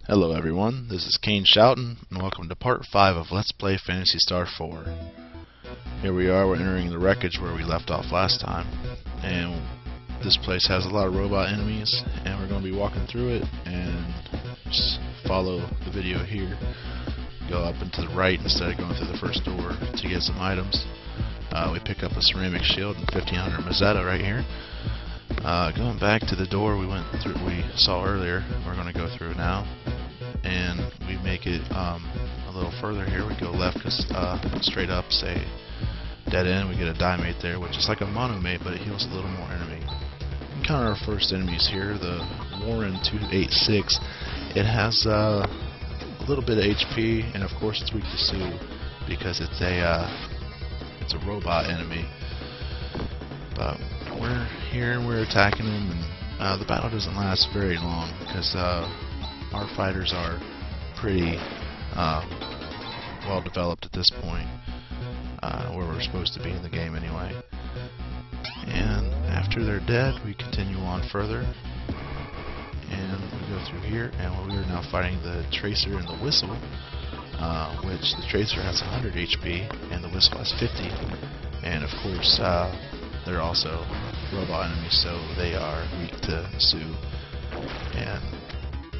Hello everyone, this is Kane Shoutin, and welcome to part 5 of Let's Play Phantasy Star 4. Here we are, we're entering the Wreckage where we left off last time, and this place has a lot of robot enemies, and we're going to be walking through it, and just follow the video here. Go up and to the right instead of going through the first door to get some items. We pick up a ceramic shield and 1500 Mazetta right here. Going back to the door we saw earlier, we're going to go through now, and we make it a little further here. We go left, straight up, say dead end. We get a diemate there, which is like a monomate, but it heals a little more enemy. We encounter our first enemies here, the Warren 286. It has a little bit of HP, and of course it's weak to Sue because it's a robot enemy. But we're here and we're attacking them, and the battle doesn't last very long because our fighters are pretty well developed at this point, where we're supposed to be in the game anyway. And after they're dead, we continue on further, and we go through here, and we are now fighting the Tracer and the Whistle, which the Tracer has 100 HP and the Whistle has 50, and of course they're also robot enemies, so they are weak to Sue. And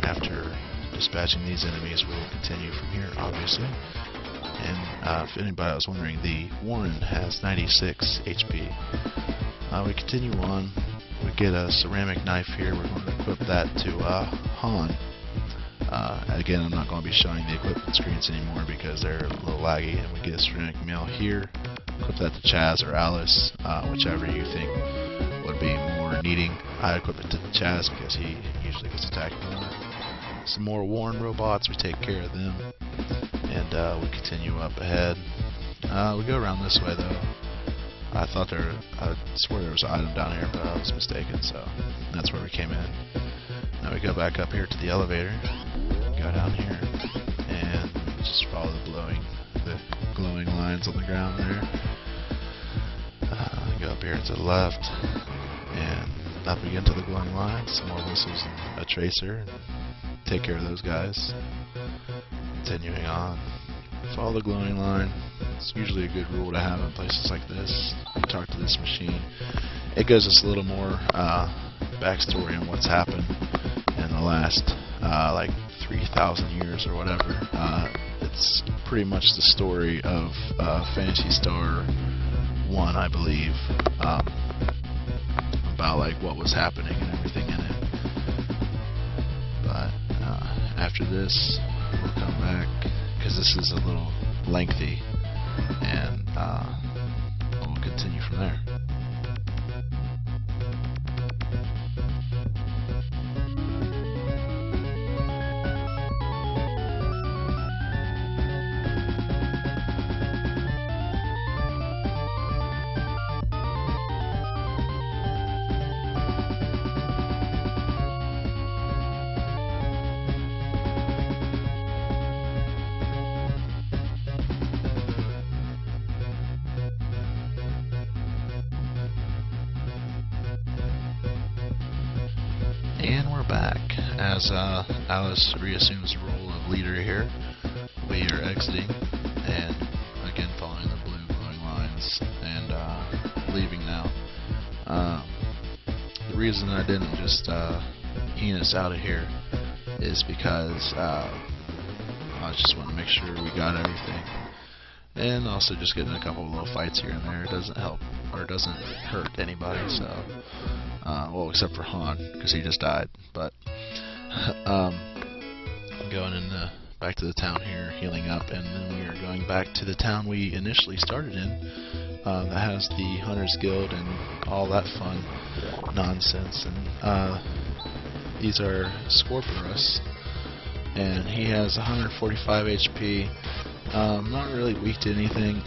after dispatching these enemies, we will continue from here, obviously. And if anybody was wondering, the Warren has 96 HP. We continue on. We get a ceramic knife here. We're going to equip that to Han. Again, I'm not going to be showing the equipment screens anymore because they're a little laggy. And we get a ceramic mail here. Equip that to Chaz or Alice, whichever you think would be more needing. I equip it to Chaz because he usually gets attacked more. Some more Warren robots, we take care of them, and we continue up ahead. We go around this way though. I swore there was an item down here, but I was mistaken, so that's where we came in. Now we go back up here to the elevator, go down here, and just follow the glowing lines on the ground there. Go up here to the left, and up again to the glowing lines, some more whistles and a tracer, and take care of those guys. Continuing on, follow the glowing line. It's usually a good rule to have in places like this. You talk to this machine. It gives us a little more backstory on what's happened in the last like 3,000 years or whatever. It's pretty much the story of Phantasy Star 1, I believe, about like what was happening and everything in it. But after this, we'll come back because this is a little lengthy, and we'll continue from there. And we're back as Alice reassumes the role of leader here. We are exiting and again following the blue glowing lines and leaving now. The reason I didn't just heen us out of here is because I just want to make sure we got everything, and also just getting a couple of little fights here and there. It doesn't help or it doesn't hurt anybody, so well, except for Han, because he just died. But going back to the town here, healing up, and then we are going back to the town we initially started in, that has the Hunters Guild and all that fun nonsense. And these are Scorpius, and he has 145 HP. Not really weak to anything.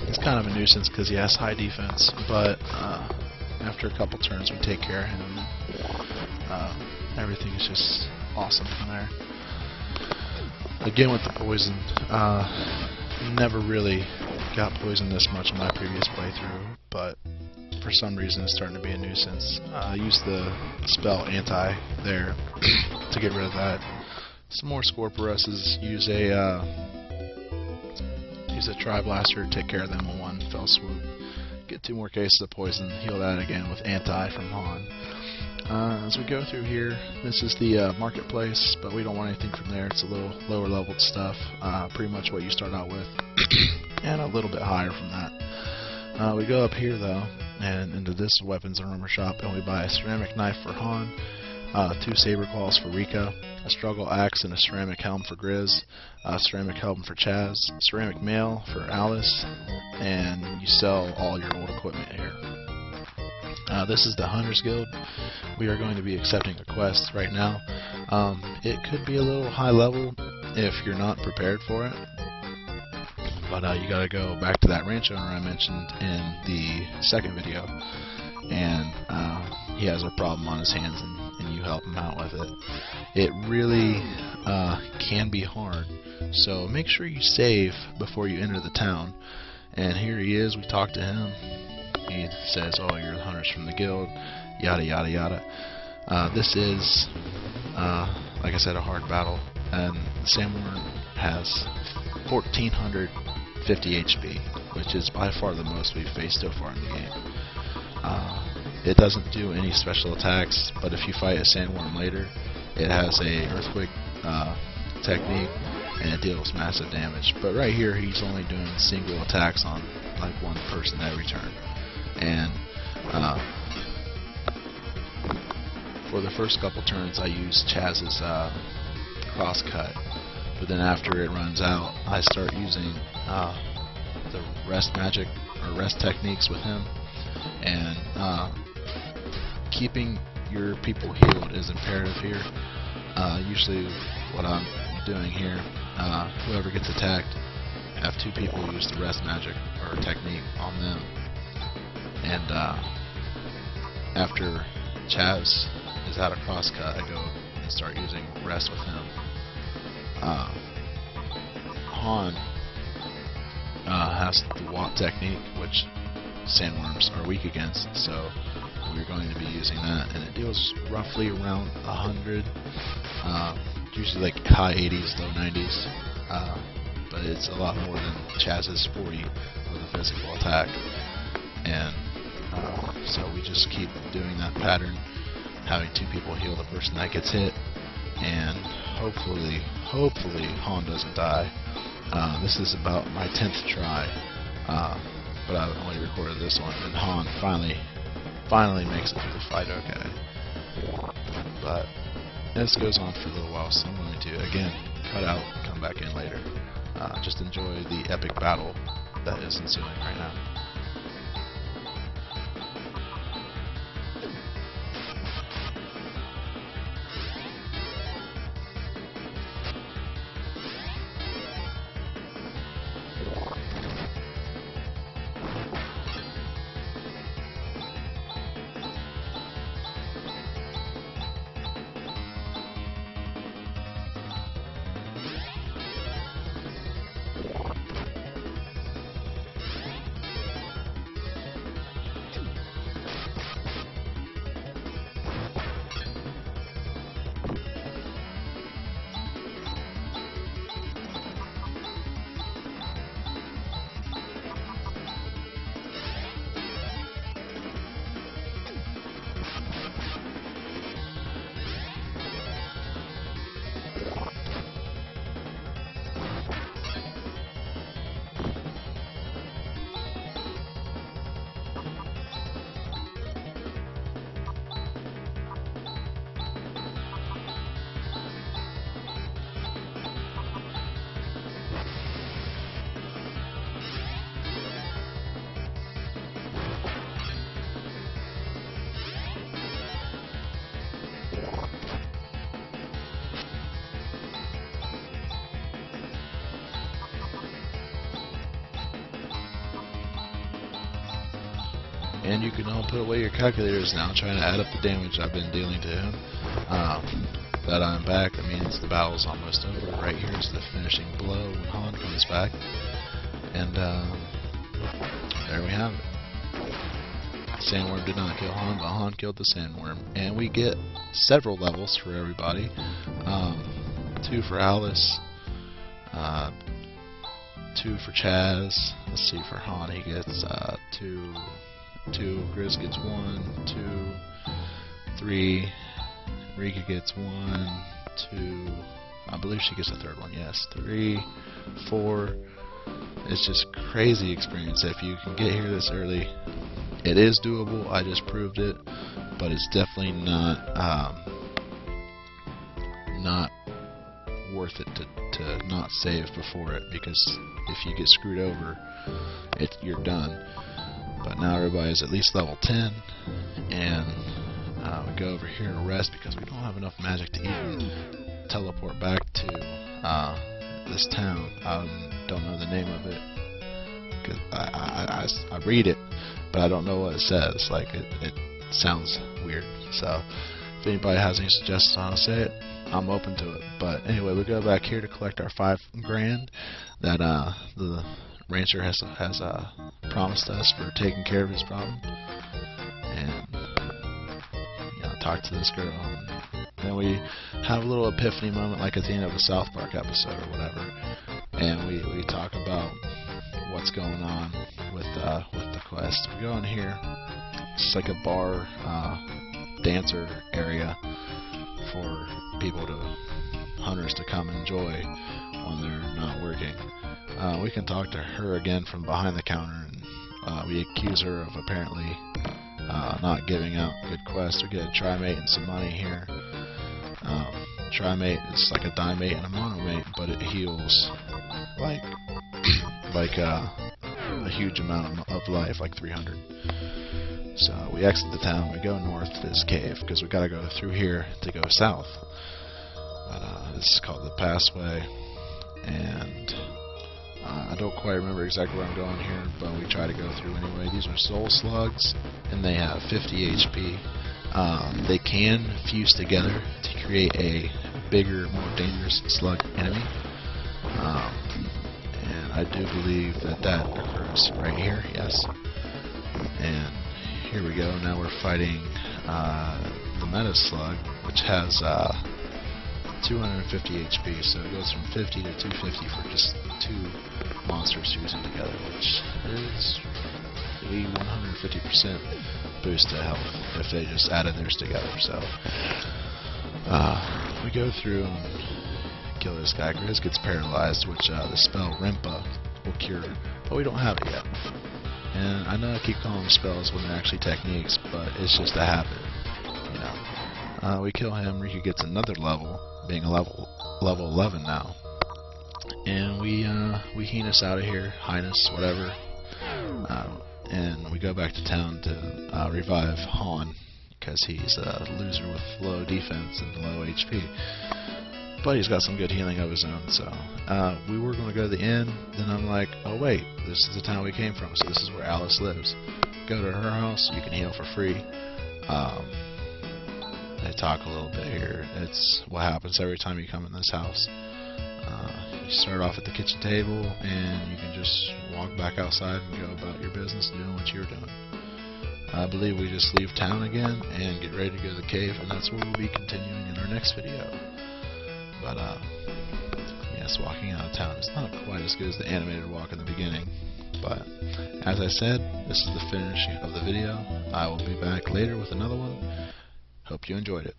It's kind of a nuisance because he has high defense, but after a couple turns we take care of him. Everything is just awesome from there. Again with the poison, never really got poisoned this much in my previous playthrough, but for some reason it's starting to be a nuisance. I used the spell Anti there to get rid of that, some more Scorpiuses. Use a Tri-Blaster to take care of them in one fell swoop. Get 2 more cases of poison, heal that again with Anti from Han. As we go through here, this is the marketplace, but we don't want anything from there. It's a little lower leveled stuff, pretty much what you start out with, and a little bit higher from that. We go up here though, and into this weapons and armor shop, and we buy a ceramic knife for Han, 2 saber claws for Rika, a struggle axe and a ceramic helm for Grizz, a ceramic helm for Chaz, ceramic mail for Alice, and you sell all your old equipment here. This is the Hunters Guild. We are going to be accepting a quest right now. It could be a little high level if you're not prepared for it, but you gotta go back to that ranch owner I mentioned in the second video, and he has a problem on his hands, and you help him out with it. It really can be hard, so make sure you save before you enter the town. And here he is. We talked to him. He says, "Oh, you're the hunters from the guild," yada yada yada. This is, like I said, a hard battle, and Sandworm has 1450 HP, which is by far the most we've faced so far in the game. It doesn't do any special attacks, but if you fight a Sandworm later, it has a Earthquake technique, and it deals massive damage. But right here, he's only doing single attacks on like 1 person every turn. And for the first couple turns, I use Chaz's crosscut, but then after it runs out, I start using the rest magic or rest techniques with him, and keeping your people healed is imperative here. Usually what I'm doing here, whoever gets attacked, have 2 people use the rest magic or technique on them, and after Chaz is out of crosscut, I go and start using rest with him. Han has the wont technique, which Sandworms are weak against, so we're going to be using that, and it deals roughly around 100, usually like high 80s, low 90s, but it's a lot more than Chaz's 40 with a physical attack, and so we just keep doing that pattern, having 2 people heal the person that gets hit, and hopefully Han doesn't die. This is about my 10th try, but I only recorded this one, and Han finally makes it through the fight okay. But this goes on for a little while, so I'm going to, again, cut out, come back in later. Just enjoy the epic battle that is ensuing right now. And you can all put away your calculators now, trying to add up the damage I've been dealing to him. That I'm back, that means the battle's almost over. Right here's the finishing blow when Han comes back. And there we have it. Sandworm did not kill Han, but Han killed the Sandworm. And we get several levels for everybody. 2 2 for Alys, 2 for Chaz. Let's see, for Han he gets 2, Grizz gets 1, 2, 3, Rika gets 1, 2, I believe she gets a 3rd one, yes, 3, 4. It's just crazy experience. If you can get here this early, it is doable. I just proved it, but it's definitely not worth it to not save before it, because if you get screwed over, you're done. But now everybody's at least level 10, and we go over here to rest because we don't have enough magic to even teleport back to this town. I don't know the name of it, because I read it, but I don't know what it says. Like, it sounds weird. So if anybody has any suggestions on how to say it, I'm open to it. But anyway, we go back here to collect our 5 grand that the rancher has promised us for taking care of his problem, and talk to this girl. And we have a little epiphany moment, like at the end of a South Park episode or whatever, and we talk about what's going on with the quest. We go in here. It's like a bar, dancer area for hunters to come enjoy when they're not working. We can talk to her again from behind the counter, and we accuse her of apparently not giving out good quests. We get a trimate and some money here. Trimate is like a dimate and a monomate, but it heals like a huge amount of life, like 300. So we exit the town. We go north to this cave because we gotta go through here to go south. But this is called the Passway, and I don't quite remember exactly where I'm going here, but we try to go through anyway. These are soul slugs, and they have 50 HP. They can fuse together to create a bigger, more dangerous slug enemy. And I do believe that occurs right here, yes. And here we go. Now we're fighting the meta slug, which has 250 HP, so it goes from 50 to 250 for just 2 monsters fusing together, which is a 150% boost to health if they just added theirs together. So we go through and kill this guy. Grizz gets paralyzed, which the spell Rimpa will cure, but we don't have it yet. And I know I keep calling them spells when they're actually techniques, but it's just a habit, you know. We kill him. Rika gets another level, being a level 11 now, and we Highness out of here, Highness, whatever. And we go back to town to revive Han, because he's a loser with low defense and low HP. But he's got some good healing of his own, so we were going to go to the inn, then I'm like, oh wait, this is the town we came from, so this is where Alys lives. Go to her house, you can heal for free. They talk a little bit here. It's what happens every time you come in this house. You start off at the kitchen table, and you can just walk back outside and go about your business doing what you're doing. I believe we just leave town again and get ready to go to the cave, and that's where we'll be continuing in our next video. But yes, walking out of town is not quite as good as the animated walk in the beginning. But as I said, this is the finish of the video. I will be back later with another one. Hope you enjoyed it.